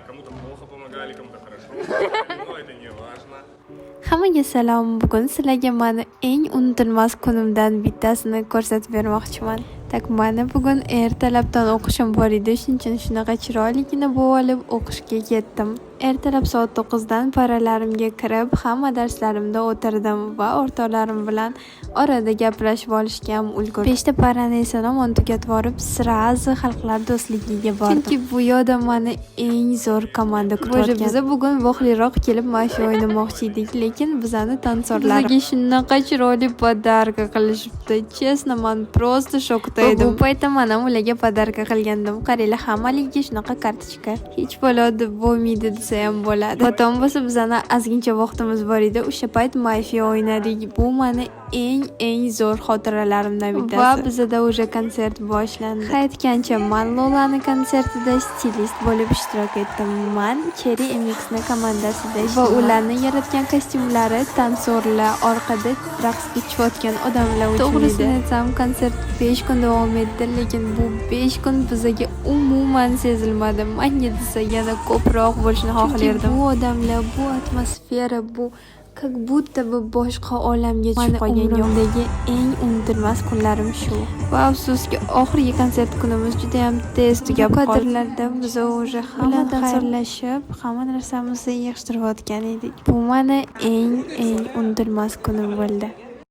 Кому-то плохо помогали, кому-то хорошо. Но это не важно. Hammaga salom. Bugun sizlarga mani eng unutilmas kunimdan bittasini ko'rsatib bermoqchiman. Tak, mana bugun ertalabdan o'qishim bor edi, shuning uchun shunaqa chiroyligina bo'lib olib o'qishga ketdim. Ertalab soat 9 dan paralarimga kirib, hamma darslarimda o'tirdim va o'rtoqlarim bilan orada gaplashib olishga ham ulgurdim. 5 ta parani esa namon tugatib borib, sirazi xalqlar do'stligiga bordim. Chunki bu yo'lda mani eng zo'r komanda kutayotgan. Biz bugun vohliroq kelib mana shu o'ynamoqchi edik, lekin bizani tansorlar bizga shunaqa chiroyli podarka qilishibdi. Chestno, men просто shokda edim. Bu paytda men ham ularga podarka qilgandim. Qaranglar, hammaligiga shunaqa kartochka. Hech bo'ladi bo'lmaydi desa ham bo'ladi. Potom bo'lsa bizani ozgincha vaqtimiz bor edi. O'sha payt Mafia o'ynadik. Bu meni eng zo'r xotiralarimdan bittasi. Va bizda o'sha konsert boshlandi. Aytgancha, men Lolani konsertida stilist bo'lib ishtirok etdim. Men Cherry MX na komandasida va ularni yaratgan kostyumlari, tansorlar, orqada raqsga tushayotgan odamlar uchun edi. To'g'risini aytsam, konsert 5 kun davom etdi, lekin bu 5 kun bizga umuman sezilmadi. Menga desa yana ko'proq bo'lishini xohlardim. Bu odamlar, bu atmosfera, bu как будто бы boshqa olamga tushib qolgan. Umrimdagi eng unutilmas kunlarim shu. Va afsuski, oxirgi konsert kunimiz juda ham tez tugab qoldi. Kadrlarda biz o'sha hammadan xayrlashib, hamma narsamizni yig'ishtirib o'tgan edik. Bu meni eng unutilmas kunim bo'ldi.